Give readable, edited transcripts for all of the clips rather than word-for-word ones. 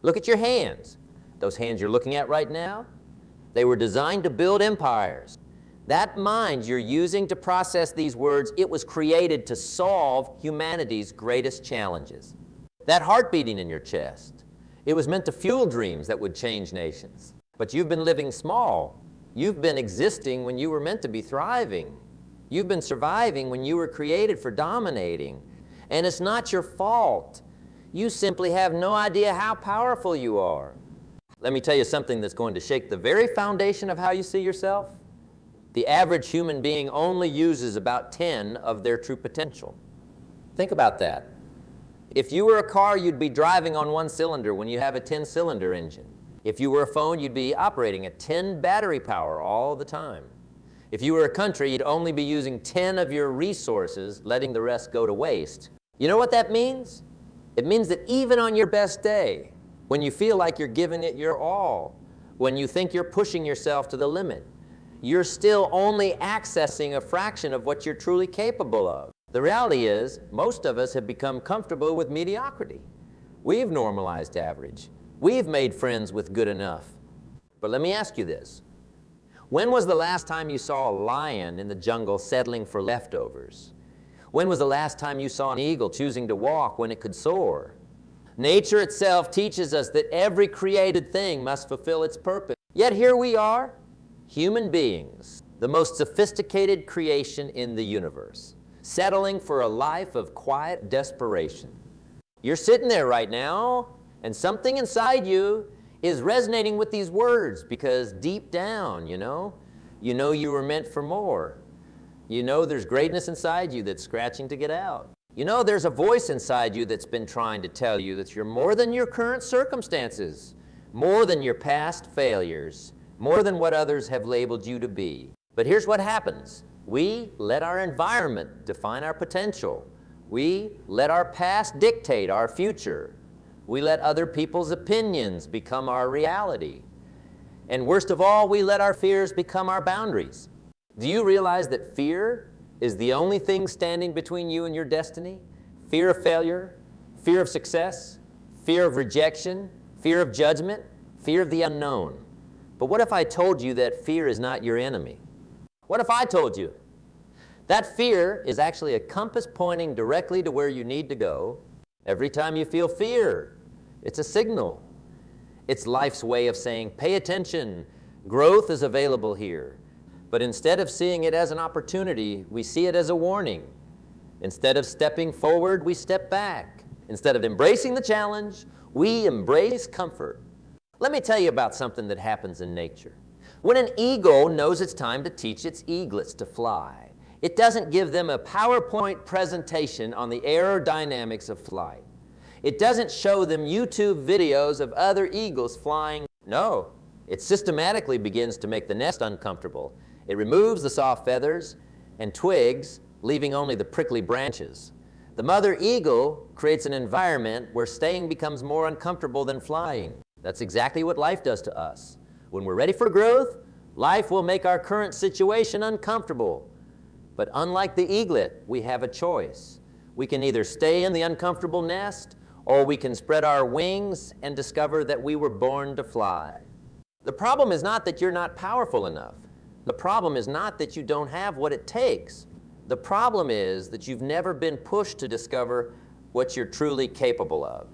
Look at your hands. Those hands you're looking at right now, they were designed to build empires. That mind you're using to process these words, it was created to solve humanity's greatest challenges. That heart beating in your chest, it was meant to fuel dreams that would change nations. But you've been living small. You've been existing when you were meant to be thriving. You've been surviving when you were created for dominating. And it's not your fault. You simply have no idea how powerful you are. Let me tell you something that's going to shake the very foundation of how you see yourself. The average human being only uses about 10 of their true potential. Think about that. If you were a car, you'd be driving on one cylinder when you have a 10-cylinder engine. If you were a phone, you'd be operating at 10 battery power all the time. If you were a country, you'd only be using 10 of your resources, letting the rest go to waste. You know what that means? It means that even on your best day, when you feel like you're giving it your all, when you think you're pushing yourself to the limit, you're still only accessing a fraction of what you're truly capable of. The reality is, most of us have become comfortable with mediocrity. We've normalized average. We've made friends with good enough. But let me ask you this. When was the last time you saw a lion in the jungle settling for leftovers? When was the last time you saw an eagle choosing to walk when it could soar? Nature itself teaches us that every created thing must fulfill its purpose. Yet here we are, human beings, the most sophisticated creation in the universe, settling for a life of quiet desperation. You're sitting there right now, and something inside you is resonating with these words because deep down, you know you were meant for more. You know there's greatness inside you that's scratching to get out. You know there's a voice inside you that's been trying to tell you that you're more than your current circumstances, more than your past failures, more than what others have labeled you to be. But here's what happens. We let our environment define our potential. We let our past dictate our future. We let other people's opinions become our reality. And worst of all, we let our fears become our boundaries. Do you realize that fear is the only thing standing between you and your destiny? Fear of failure, fear of success, fear of rejection, fear of judgment, fear of the unknown. But what if I told you that fear is not your enemy? What if I told you that fear is actually a compass pointing directly to where you need to go? Every time you feel fear, it's a signal. It's life's way of saying, pay attention, growth is available here. But instead of seeing it as an opportunity, we see it as a warning. Instead of stepping forward, we step back. Instead of embracing the challenge, we embrace comfort. Let me tell you about something that happens in nature. When an eagle knows it's time to teach its eaglets to fly, it doesn't give them a PowerPoint presentation on the aerodynamics of flight. It doesn't show them YouTube videos of other eagles flying. No, it systematically begins to make the nest uncomfortable. It removes the soft feathers and twigs, leaving only the prickly branches. The mother eagle creates an environment where staying becomes more uncomfortable than flying. That's exactly what life does to us. When we're ready for growth, life will make our current situation uncomfortable. But unlike the eaglet, we have a choice. We can either stay in the uncomfortable nest, or we can spread our wings and discover that we were born to fly. The problem is not that you're not powerful enough. The problem is not that you don't have what it takes. The problem is that you've never been pushed to discover what you're truly capable of.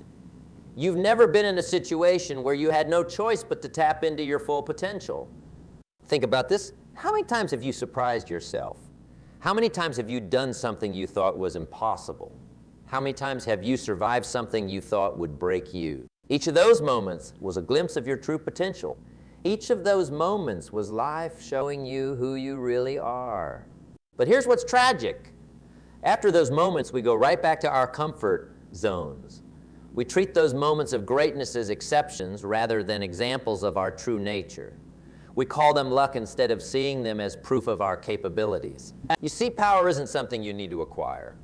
You've never been in a situation where you had no choice but to tap into your full potential. Think about this. How many times have you surprised yourself? How many times have you done something you thought was impossible? How many times have you survived something you thought would break you? Each of those moments was a glimpse of your true potential. Each of those moments was life showing you who you really are. But here's what's tragic. After those moments, we go right back to our comfort zones. We treat those moments of greatness as exceptions rather than examples of our true nature. We call them luck instead of seeing them as proof of our capabilities. You see, power isn't something you need to acquire.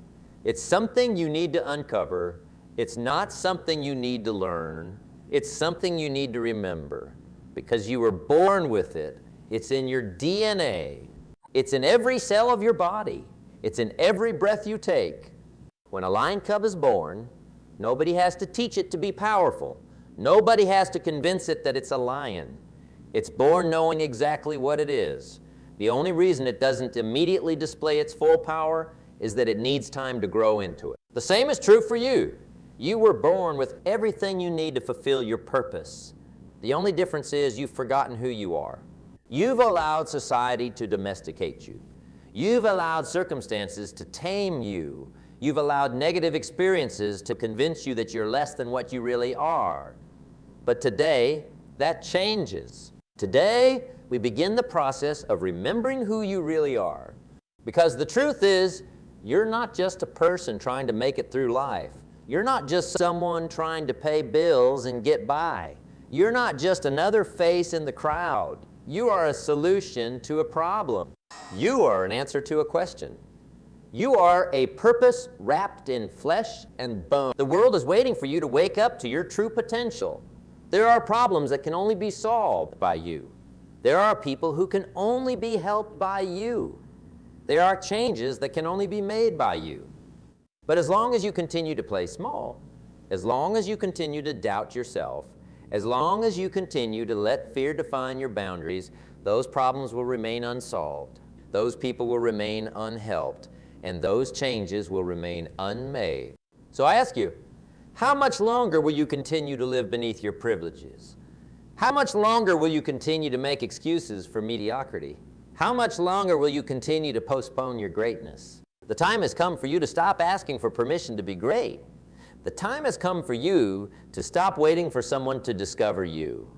It's something you need to uncover. It's not something you need to learn. It's something you need to remember. Because you were born with it. It's in your DNA. It's in every cell of your body. It's in every breath you take. When a lion cub is born, nobody has to teach it to be powerful. Nobody has to convince it that it's a lion. It's born knowing exactly what it is. The only reason it doesn't immediately display its full power is that it needs time to grow into it. The same is true for you. You were born with everything you need to fulfill your purpose. The only difference is you've forgotten who you are. You've allowed society to domesticate you. You've allowed circumstances to tame you. You've allowed negative experiences to convince you that you're less than what you really are. But today, that changes. Today, we begin the process of remembering who you really are. Because the truth is, you're not just a person trying to make it through life. You're not just someone trying to pay bills and get by. You're not just another face in the crowd. You are a solution to a problem. You are an answer to a question. You are a purpose wrapped in flesh and bone. The world is waiting for you to wake up to your true potential. There are problems that can only be solved by you. There are people who can only be helped by you. There are changes that can only be made by you. But as long as you continue to play small, as long as you continue to doubt yourself, as long as you continue to let fear define your boundaries, those problems will remain unsolved. Those people will remain unhelped, and those changes will remain unmade. So I ask you, how much longer will you continue to live beneath your privileges? How much longer will you continue to make excuses for mediocrity? How much longer will you continue to postpone your greatness? The time has come for you to stop asking for permission to be great. The time has come for you to stop waiting for someone to discover you.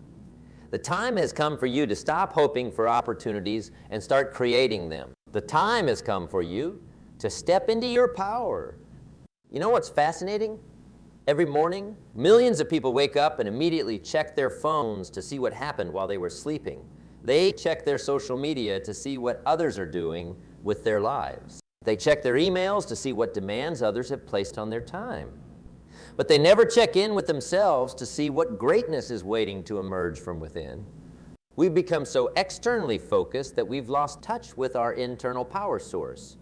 The time has come for you to stop hoping for opportunities and start creating them. The time has come for you to step into your power. You know what's fascinating? Every morning, millions of people wake up and immediately check their phones to see what happened while they were sleeping. They check their social media to see what others are doing with their lives. They check their emails to see what demands others have placed on their time. But they never check in with themselves to see what greatness is waiting to emerge from within. We've become so externally focused that we've lost touch with our internal power source.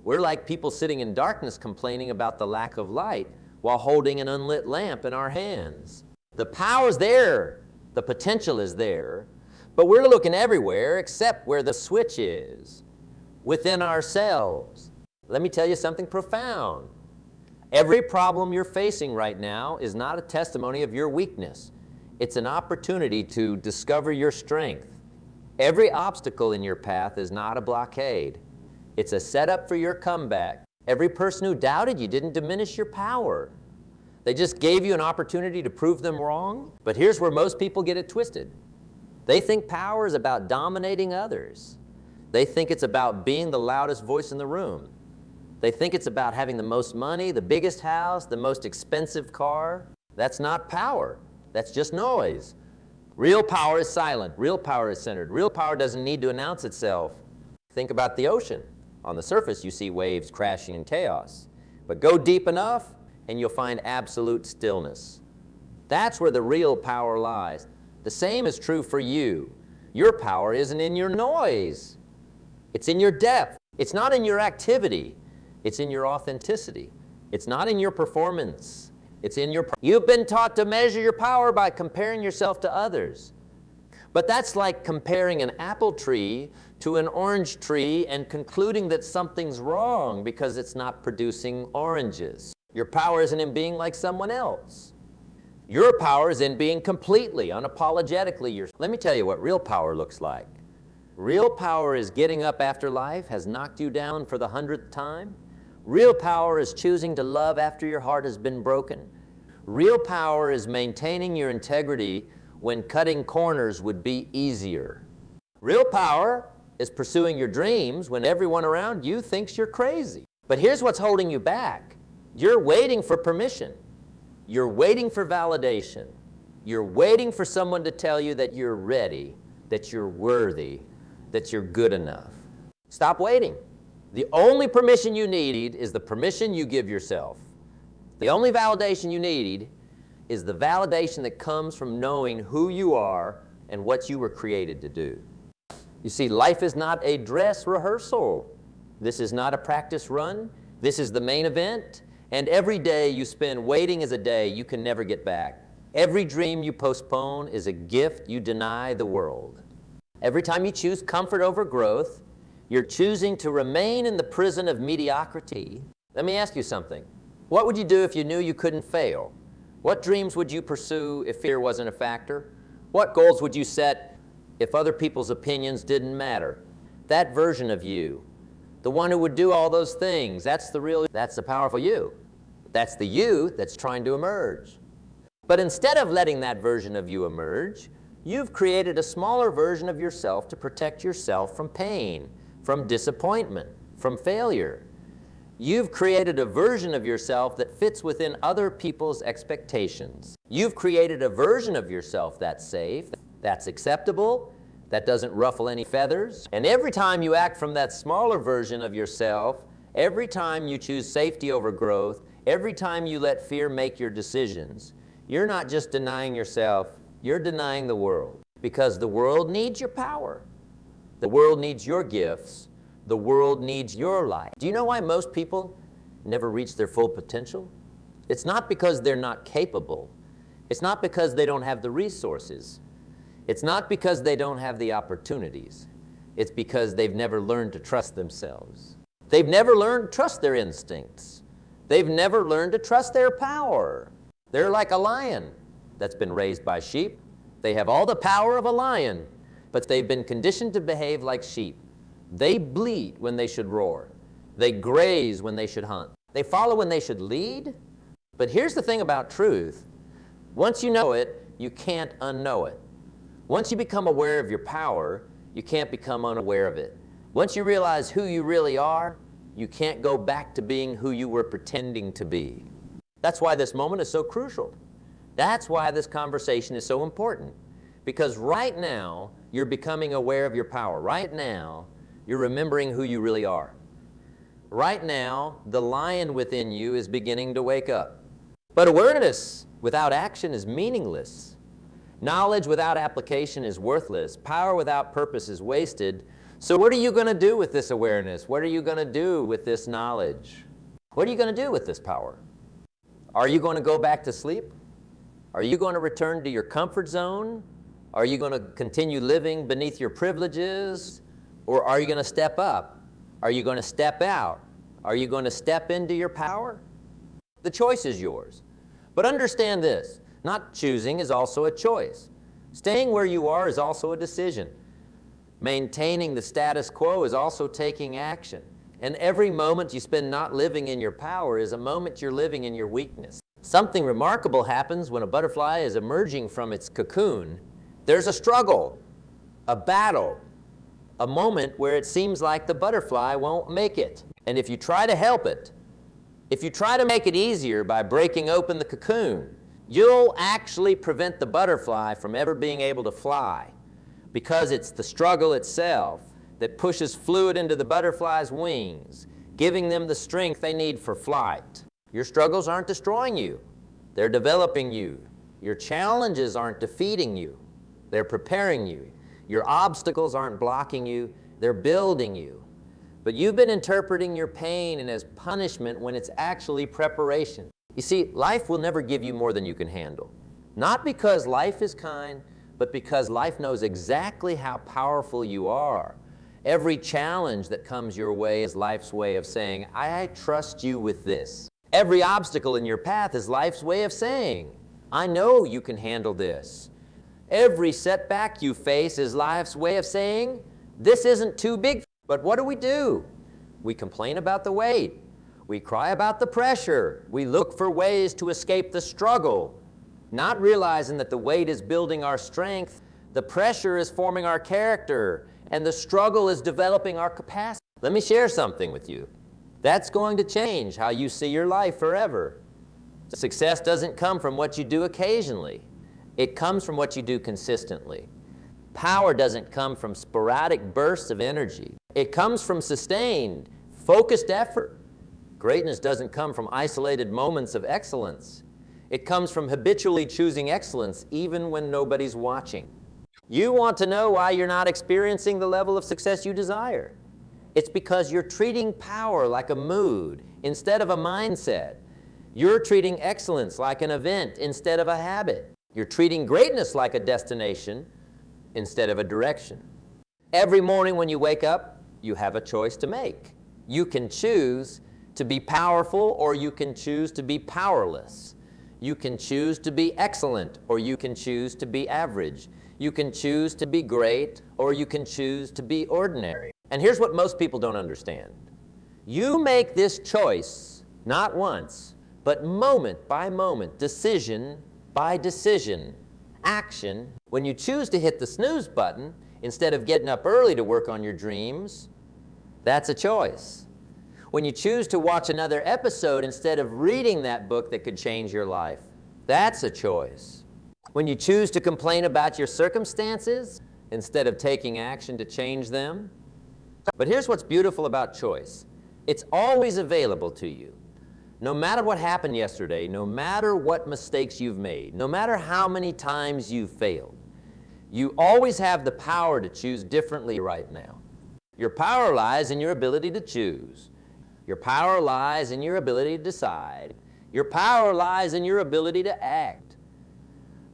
We're like people sitting in darkness complaining about the lack of light while holding an unlit lamp in our hands. The power's there, the potential is there, but we're looking everywhere except where the switch is, within ourselves. Let me tell you something profound. Every problem you're facing right now is not a testimony of your weakness. It's an opportunity to discover your strength. Every obstacle in your path is not a blockade. It's a setup for your comeback. Every person who doubted you didn't diminish your power. They just gave you an opportunity to prove them wrong. But here's where most people get it twisted. They think power is about dominating others. They think it's about being the loudest voice in the room. They think it's about having the most money, the biggest house, the most expensive car. That's not power. That's just noise. Real power is silent. Real power is centered. Real power doesn't need to announce itself. Think about the ocean. On the surface, you see waves crashing in chaos. But go deep enough, and you'll find absolute stillness. That's where the real power lies. The same is true for you. Your power isn't in your noise. It's in your depth. It's not in your activity. It's in your authenticity. It's not in your performance. It's in your... You've been taught to measure your power by comparing yourself to others. But that's like comparing an apple tree to an orange tree and concluding that something's wrong because it's not producing oranges. Your power isn't in being like someone else. Your power is in being completely, unapologetically yourself. Let me tell you what real power looks like. Real power is getting up after life has knocked you down for the 100th time. Real power is choosing to love after your heart has been broken. Real power is maintaining your integrity when cutting corners would be easier. Real power is pursuing your dreams when everyone around you thinks you're crazy. But here's what's holding you back. You're waiting for permission. You're waiting for validation. You're waiting for someone to tell you that you're ready, that you're worthy, that you're good enough. Stop waiting. The only permission you need is the permission you give yourself. The only validation you need is the validation that comes from knowing who you are and what you were created to do. You see, life is not a dress rehearsal. This is not a practice run. This is the main event. And every day you spend waiting is a day you can never get back. Every dream you postpone is a gift you deny the world. Every time you choose comfort over growth, you're choosing to remain in the prison of mediocrity. Let me ask you something. What would you do if you knew you couldn't fail? What dreams would you pursue if fear wasn't a factor? What goals would you set if other people's opinions didn't matter? That version of you, the one who would do all those things, that's the powerful you. That's the you that's trying to emerge. But instead of letting that version of you emerge, you've created a smaller version of yourself to protect yourself from pain, from disappointment, from failure. You've created a version of yourself that fits within other people's expectations. You've created a version of yourself that's safe, that's acceptable, that doesn't ruffle any feathers. And every time you act from that smaller version of yourself, every time you choose safety over growth, every time you let fear make your decisions, you're not just denying yourself, you're denying the world. Because the world needs your power. The world needs your gifts. The world needs your life. Do you know why most people never reach their full potential? It's not because they're not capable. It's not because they don't have the resources. It's not because they don't have the opportunities. It's because they've never learned to trust themselves. They've never learned to trust their instincts. They've never learned to trust their power. They're like a lion that's been raised by sheep. They have all the power of a lion, but they've been conditioned to behave like sheep. They bleat when they should roar. They graze when they should hunt. They follow when they should lead. But here's the thing about truth. Once you know it, you can't unknow it. Once you become aware of your power, you can't become unaware of it. Once you realize who you really are, you can't go back to being who you were pretending to be. That's why this moment is so crucial. That's why this conversation is so important. Because right now, you're becoming aware of your power. Right now, you're remembering who you really are. Right now, the lion within you is beginning to wake up. But awareness without action is meaningless. Knowledge without application is worthless. Power without purpose is wasted. So what are you going to do with this awareness? What are you going to do with this knowledge? What are you going to do with this power? Are you going to go back to sleep? Are you going to return to your comfort zone? Are you going to continue living beneath your privileges? Or are you going to step up? Are you going to step out? Are you going to step into your power? The choice is yours. But understand this, not choosing is also a choice. Staying where you are is also a decision. Maintaining the status quo is also taking action. And every moment you spend not living in your power is a moment you're living in your weakness. Something remarkable happens when a butterfly is emerging from its cocoon. There's a struggle, a battle, a moment where it seems like the butterfly won't make it. And if you try to help it, if you try to make it easier by breaking open the cocoon, you'll actually prevent the butterfly from ever being able to fly, because it's the struggle itself that pushes fluid into the butterfly's wings, giving them the strength they need for flight. Your struggles aren't destroying you. They're developing you. Your challenges aren't defeating you. They're preparing you. Your obstacles aren't blocking you. They're building you. But you've been interpreting your pain as punishment when it's actually preparation. You see, life will never give you more than you can handle. Not because life is kind, but because life knows exactly how powerful you are. Every challenge that comes your way is life's way of saying, I trust you with this. Every obstacle in your path is life's way of saying, I know you can handle this. Every setback you face is life's way of saying, this isn't too big. But what do? We complain about the weight. We cry about the pressure. We look for ways to escape the struggle, not realizing that the weight is building our strength, the pressure is forming our character, and the struggle is developing our capacity. Let me share something with you. That's going to change how you see your life forever. Success doesn't come from what you do occasionally. It comes from what you do consistently. Power doesn't come from sporadic bursts of energy. It comes from sustained, focused effort. Greatness doesn't come from isolated moments of excellence. It comes from habitually choosing excellence even when nobody's watching. You want to know why you're not experiencing the level of success you desire. It's because you're treating power like a mood instead of a mindset. You're treating excellence like an event instead of a habit. You're treating greatness like a destination instead of a direction. Every morning when you wake up, you have a choice to make. You can choose to be powerful, or you can choose to be powerless. You can choose to be excellent, or you can choose to be average. You can choose to be great, or you can choose to be ordinary. And here's what most people don't understand. You make this choice not once, but moment by moment, decision by decision, action. When you choose to hit the snooze button instead of getting up early to work on your dreams, that's a choice. When you choose to watch another episode instead of reading that book that could change your life, that's a choice. When you choose to complain about your circumstances instead of taking action to change them. But here's what's beautiful about choice. It's always available to you. No matter what happened yesterday, no matter what mistakes you've made, no matter how many times you've failed, you always have the power to choose differently right now. Your power lies in your ability to choose. Your power lies in your ability to decide. Your power lies in your ability to act.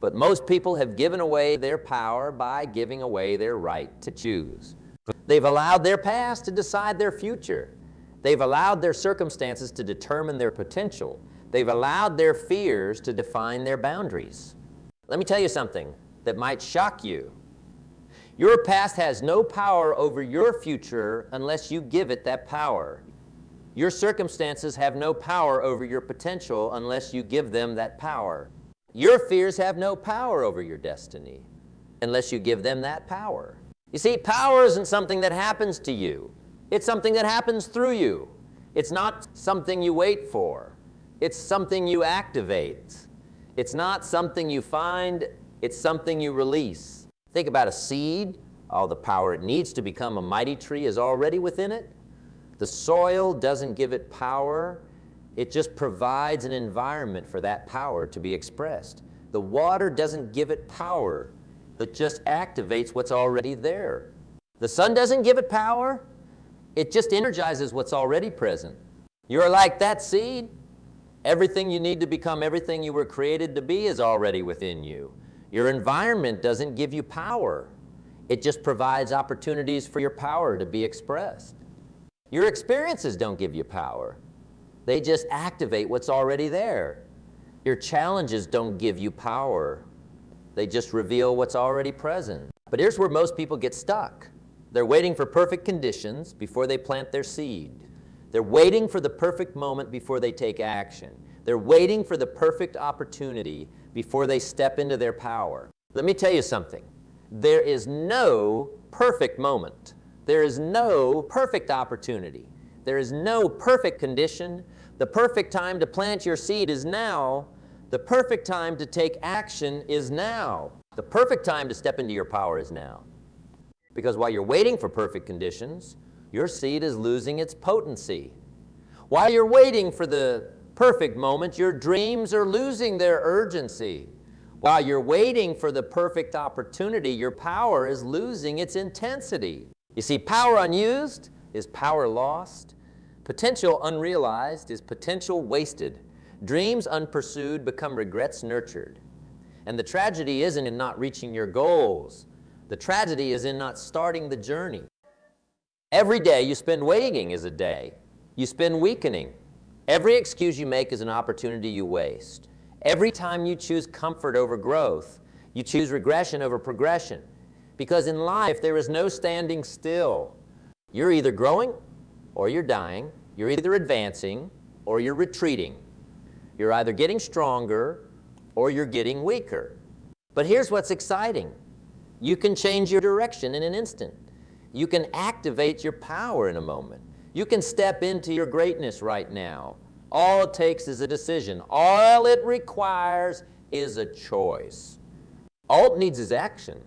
But most people have given away their power by giving away their right to choose. They've allowed their past to decide their future. They've allowed their circumstances to determine their potential. They've allowed their fears to define their boundaries. Let me tell you something that might shock you. Your past has no power over your future unless you give it that power. Your circumstances have no power over your potential unless you give them that power. Your fears have no power over your destiny unless you give them that power. You see, power isn't something that happens to you. It's something that happens through you. It's not something you wait for. It's something you activate. It's not something you find. It's something you release. Think about a seed. All the power it needs to become a mighty tree is already within it. The soil doesn't give it power. It just provides an environment for that power to be expressed. The water doesn't give it power. It just activates what's already there. The sun doesn't give it power. It just energizes what's already present. You're like that seed. Everything you need to become everything you were created to be is already within you. Your environment doesn't give you power. It just provides opportunities for your power to be expressed. Your experiences don't give you power. They just activate what's already there. Your challenges don't give you power. They just reveal what's already present. But here's where most people get stuck. They're waiting for perfect conditions before they plant their seed. They're waiting for the perfect moment before they take action. They're waiting for the perfect opportunity before they step into their power. Let me tell you something. There is no perfect moment. There is no perfect opportunity. There is no perfect condition. The perfect time to plant your seed is now. The perfect time to take action is now. The perfect time to step into your power is now. Because while you're waiting for perfect conditions, your seed is losing its potency. While you're waiting for the perfect moment, your dreams are losing their urgency. While you're waiting for the perfect opportunity, your power is losing its intensity. You see, power unused is power lost. Potential unrealized is potential wasted. Dreams unpursued become regrets nurtured. And the tragedy isn't in not reaching your goals. The tragedy is in not starting the journey. Every day you spend waiting is a day. You spend weakening. Every excuse you make is an opportunity you waste. Every time you choose comfort over growth, you choose regression over progression. Because in life, there is no standing still. You're either growing or you're dying. You're either advancing or you're retreating. You're either getting stronger or you're getting weaker. But here's what's exciting. You can change your direction in an instant. You can activate your power in a moment. You can step into your greatness right now. All it takes is a decision. All it requires is a choice. All it needs is action.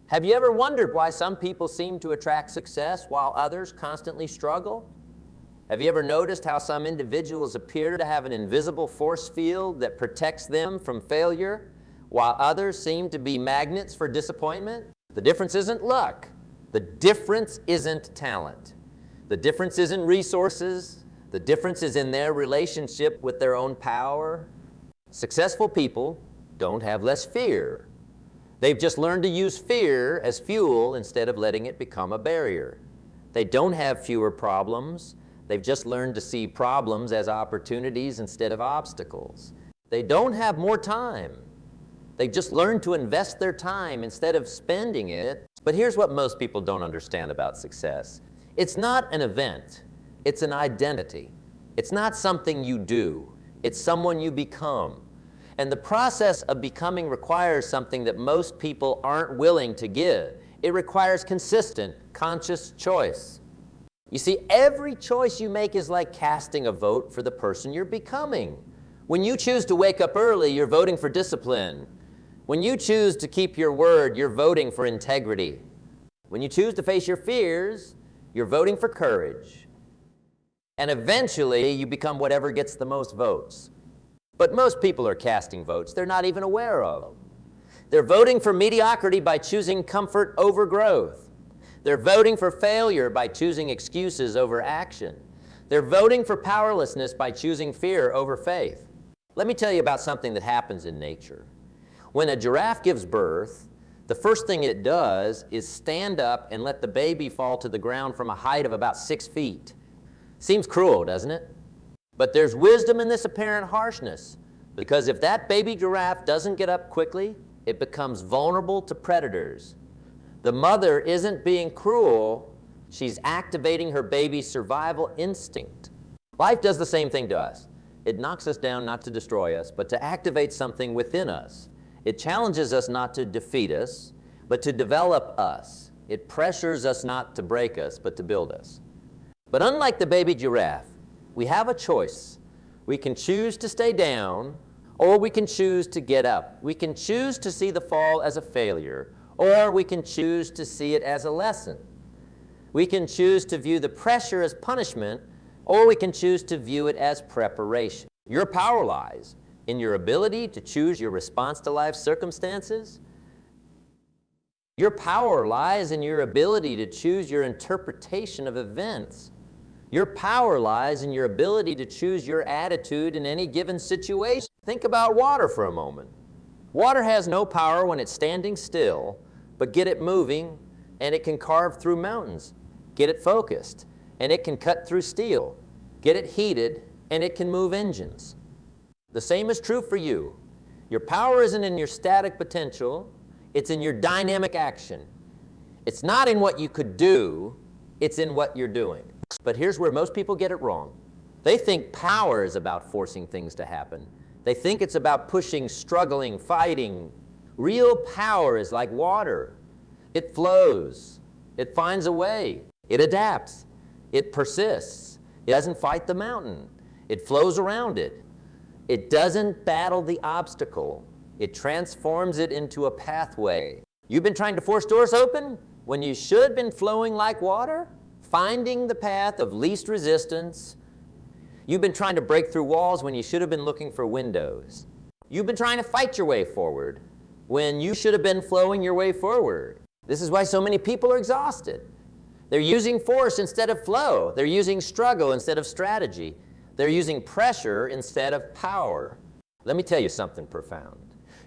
Have you ever wondered why some people seem to attract success while others constantly struggle? Have you ever noticed how some individuals appear to have an invisible force field that protects them from failure, while others seem to be magnets for disappointment? The difference isn't luck. The difference isn't talent. The difference isn't resources. The difference is in their relationship with their own power. Successful people don't have less fear. They've just learned to use fear as fuel instead of letting it become a barrier. They don't have fewer problems. They've just learned to see problems as opportunities instead of obstacles. They don't have more time. They've just learned to invest their time instead of spending it. But here's what most people don't understand about success. It's not an event. It's an identity. It's not something you do. It's someone you become. And the process of becoming requires something that most people aren't willing to give. It requires consistent, conscious choice. You see, every choice you make is like casting a vote for the person you're becoming. When you choose to wake up early, you're voting for discipline. When you choose to keep your word, you're voting for integrity. When you choose to face your fears, you're voting for courage. And eventually, you become whatever gets the most votes. But most people are casting votes they're not even aware of. They're voting for mediocrity by choosing comfort over growth. They're voting for failure by choosing excuses over action. They're voting for powerlessness by choosing fear over faith. Let me tell you about something that happens in nature. When a giraffe gives birth, the first thing it does is stand up and let the baby fall to the ground from a height of about 6 feet. Seems cruel, doesn't it? But there's wisdom in this apparent harshness, because if that baby giraffe doesn't get up quickly, it becomes vulnerable to predators. The mother isn't being cruel, she's activating her baby's survival instinct. Life does the same thing to us. It knocks us down not to destroy us, but to activate something within us. It challenges us not to defeat us, but to develop us. It pressures us not to break us, but to build us. But unlike the baby giraffe, we have a choice. We can choose to stay down, or we can choose to get up. We can choose to see the fall as a failure, or we can choose to see it as a lesson. We can choose to view the pressure as punishment, or we can choose to view it as preparation. Your power lies in your ability to choose your response to life's circumstances. Your power lies in your ability to choose your interpretation of events. Your power lies in your ability to choose your attitude in any given situation. Think about water for a moment. Water has no power when it's standing still, but get it moving and it can carve through mountains. Get it focused and it can cut through steel. Get it heated and it can move engines. The same is true for you. Your power isn't in your static potential, it's in your dynamic action. It's not in what you could do, it's in what you're doing. But here's where most people get it wrong. They think power is about forcing things to happen. They think it's about pushing, struggling, fighting. Real power is like water. It flows. It finds a way. It adapts. It persists. It doesn't fight the mountain. It flows around it. It doesn't battle the obstacle. It transforms it into a pathway. You've been trying to force doors open when you should have been flowing like water? Finding the path of least resistance. You've been trying to break through walls when you should have been looking for windows. You've been trying to fight your way forward when you should have been flowing your way forward. This is why so many people are exhausted. They're using force instead of flow. They're using struggle instead of strategy. They're using pressure instead of power. Let me tell you something profound.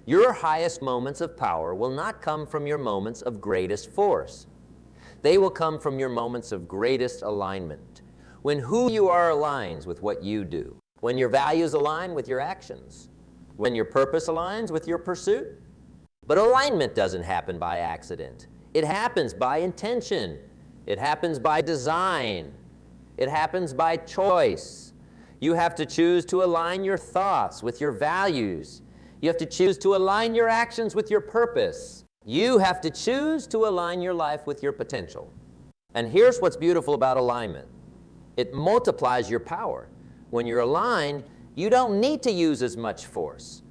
Your highest moments of power will not come from your moments of greatest force. They will come from your moments of greatest alignment. When who you are aligns with what you do. When your values align with your actions. When your purpose aligns with your pursuit. But alignment doesn't happen by accident. It happens by intention. It happens by design. It happens by choice. You have to choose to align your thoughts with your values. You have to choose to align your actions with your purpose. You have to choose to align your life with your potential. And here's what's beautiful about alignment. It multiplies your power. When you're aligned, you don't need to use as much force.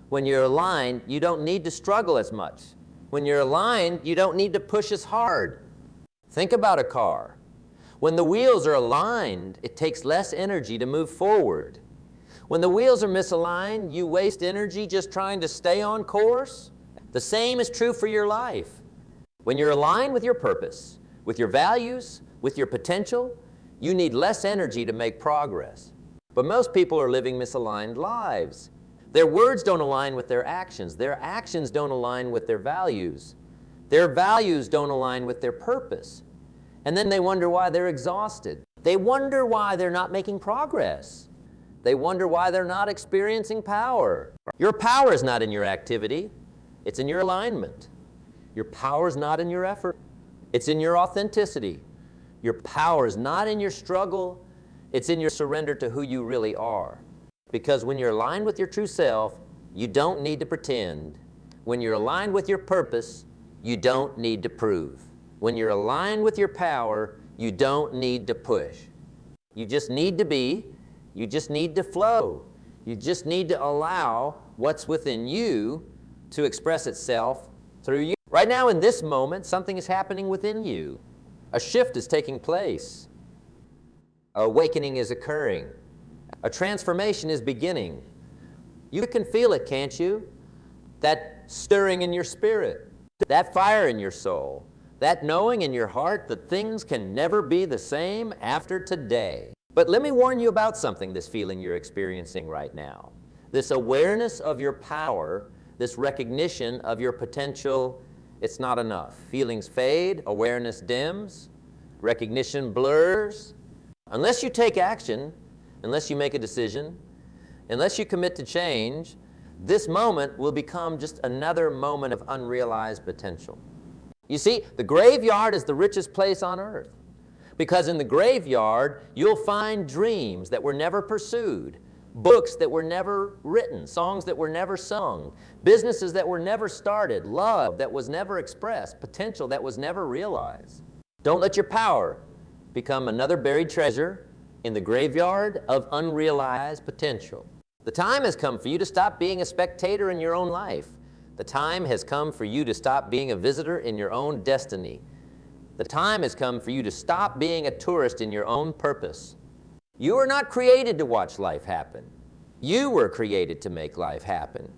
When you're aligned, you don't need to struggle as much. When you're aligned, you don't need to push as hard. Think about a car. When the wheels are aligned, it takes less energy to move forward. When the wheels are misaligned, you waste energy just trying to stay on course. The same is true for your life. When you're aligned with your purpose, with your values, with your potential, you need less energy to make progress. But most people are living misaligned lives. Their words don't align with their actions. Their actions don't align with their values. Their values don't align with their purpose. And then they wonder why they're exhausted. They wonder why they're not making progress. They wonder why they're not experiencing power. Your power is not in your activity. It's in your alignment. Your power is not in your effort. It's in your authenticity. Your power is not in your struggle. It's in your surrender to who you really are. Because when you're aligned with your true self, you don't need to pretend. When you're aligned with your purpose, you don't need to prove. When you're aligned with your power, you don't need to push. You just need to be. You just need to flow. You just need to allow what's within you to express itself through you. Right now in this moment, something is happening within you. A shift is taking place. Awakening is occurring. A transformation is beginning. You can feel it, can't you? That stirring in your spirit, that fire in your soul, that knowing in your heart that things can never be the same after today. But let me warn you about something, this feeling you're experiencing right now. This awareness of your power, this recognition of your potential, it's not enough. Feelings fade, awareness dims, recognition blurs. Unless you take action, unless you make a decision, unless you commit to change, this moment will become just another moment of unrealized potential. You see, the graveyard is the richest place on earth, because in the graveyard, you'll find dreams that were never pursued, books that were never written, songs that were never sung, businesses that were never started, love that was never expressed, potential that was never realized. Don't let your power become another buried treasure in the graveyard of unrealized potential. The time has come for you to stop being a spectator in your own life. The time has come for you to stop being a visitor in your own destiny. The time has come for you to stop being a tourist in your own purpose. You were not created to watch life happen. You were created to make life happen.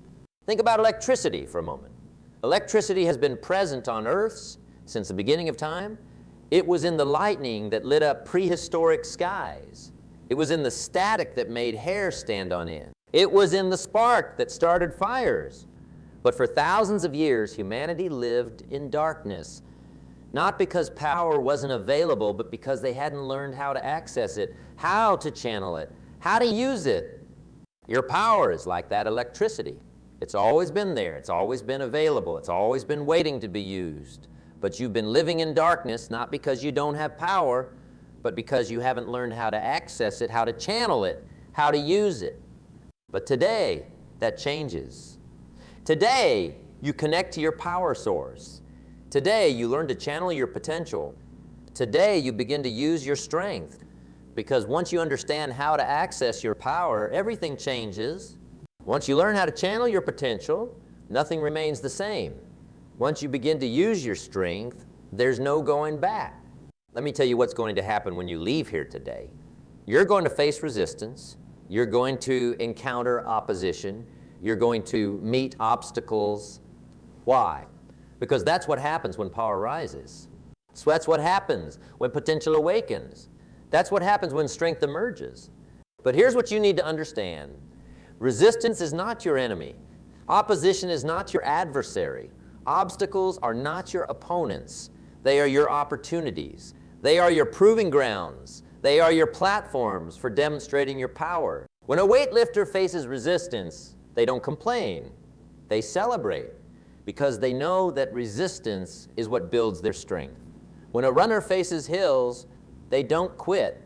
Think about electricity for a moment. Electricity has been present on Earth since the beginning of time. It was in the lightning that lit up prehistoric skies. It was in the static that made hair stand on end. It was in the spark that started fires. But for thousands of years, humanity lived in darkness. Not because power wasn't available, but because they hadn't learned how to access it, how to channel it, how to use it. Your power is like that electricity. It's always been there. It's always been available. It's always been waiting to be used. But you've been living in darkness, not because you don't have power, but because you haven't learned how to access it, how to channel it, how to use it. But today, that changes. Today, you connect to your power source. Today, you learn to channel your potential. Today, you begin to use your strength. Because once you understand how to access your power, everything changes. Once you learn how to channel your potential, nothing remains the same. Once you begin to use your strength, there's no going back. Let me tell you what's going to happen when you leave here today. You're going to face resistance. You're going to encounter opposition. You're going to meet obstacles. Why? Because that's what happens when power rises. So that's what happens when potential awakens. That's what happens when strength emerges. But here's what you need to understand. Resistance is not your enemy. Opposition is not your adversary. Obstacles are not your opponents. They are your opportunities. They are your proving grounds. They are your platforms for demonstrating your power. When a weightlifter faces resistance, they don't complain. They celebrate because they know that resistance is what builds their strength. When a runner faces hills, they don't quit.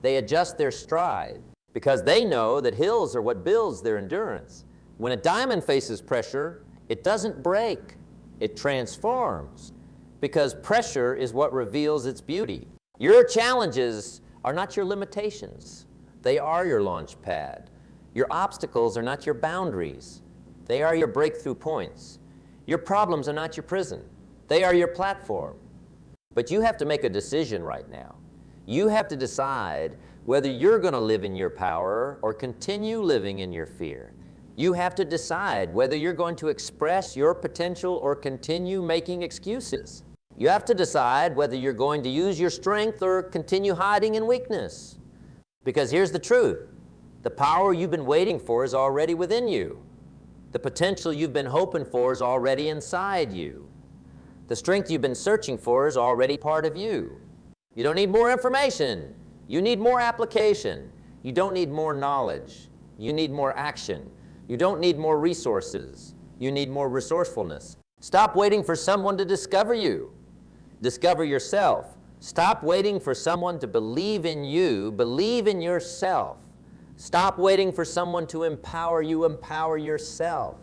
They adjust their stride because they know that hills are what builds their endurance. When a diamond faces pressure, it doesn't break. It transforms because pressure is what reveals its beauty. Your challenges are not your limitations. They are your launch pad. Your obstacles are not your boundaries. They are your breakthrough points. Your problems are not your prison. They are your platform. But you have to make a decision right now. You have to decide whether you're going to live in your power or continue living in your fear. You have to decide whether you're going to express your potential or continue making excuses. You have to decide whether you're going to use your strength or continue hiding in weakness. Because here's the truth. The power you've been waiting for is already within you. The potential you've been hoping for is already inside you. The strength you've been searching for is already part of you. You don't need more information. You need more application. You don't need more knowledge. You need more action. You don't need more resources. You need more resourcefulness. Stop waiting for someone to discover you. Discover yourself. Stop waiting for someone to believe in you. Believe in yourself. Stop waiting for someone to empower you. Empower yourself.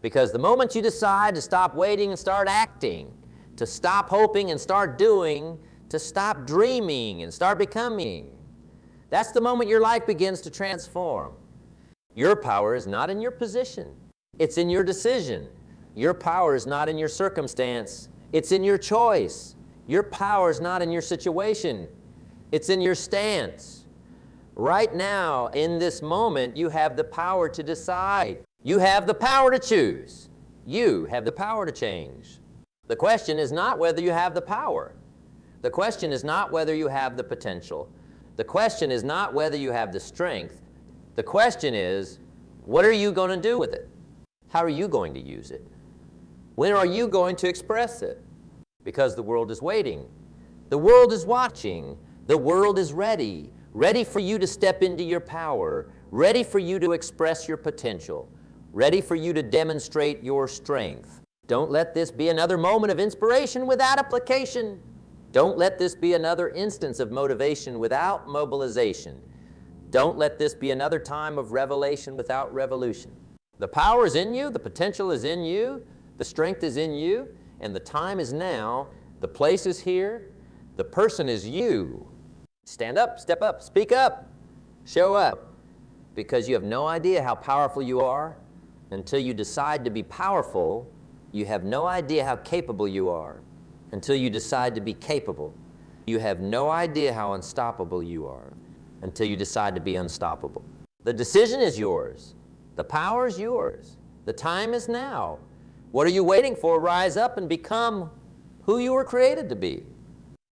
Because the moment you decide to stop waiting and start acting, to stop hoping and start doing, to stop dreaming and start becoming, that's the moment your life begins to transform. Your power is not in your position. It's in your decision. Your power is not in your circumstance. It's in your choice. Your power is not in your situation. It's in your stance. Right now, in this moment, you have the power to decide. You have the power to choose. You have the power to change. The question is not whether you have the power. The question is not whether you have the potential. The question is not whether you have the strength. The question is, what are you going to do with it? How are you going to use it? When are you going to express it? Because the world is waiting. The world is watching. The world is ready. Ready for you to step into your power. Ready for you to express your potential. Ready for you to demonstrate your strength. Don't let this be another moment of inspiration without application. Don't let this be another instance of motivation without mobilization. Don't let this be another time of revelation without revolution. The power is in you, the potential is in you, the strength is in you, and the time is now, the place is here, the person is you. Stand up, step up, speak up, show up, because you have no idea how powerful you are. Until you decide to be powerful, you have no idea how capable you are. Until you decide to be capable, you have no idea how unstoppable you are. Until you decide to be unstoppable. The decision is yours. The power is yours. The time is now. What are you waiting for? Rise up and become who you were created to be.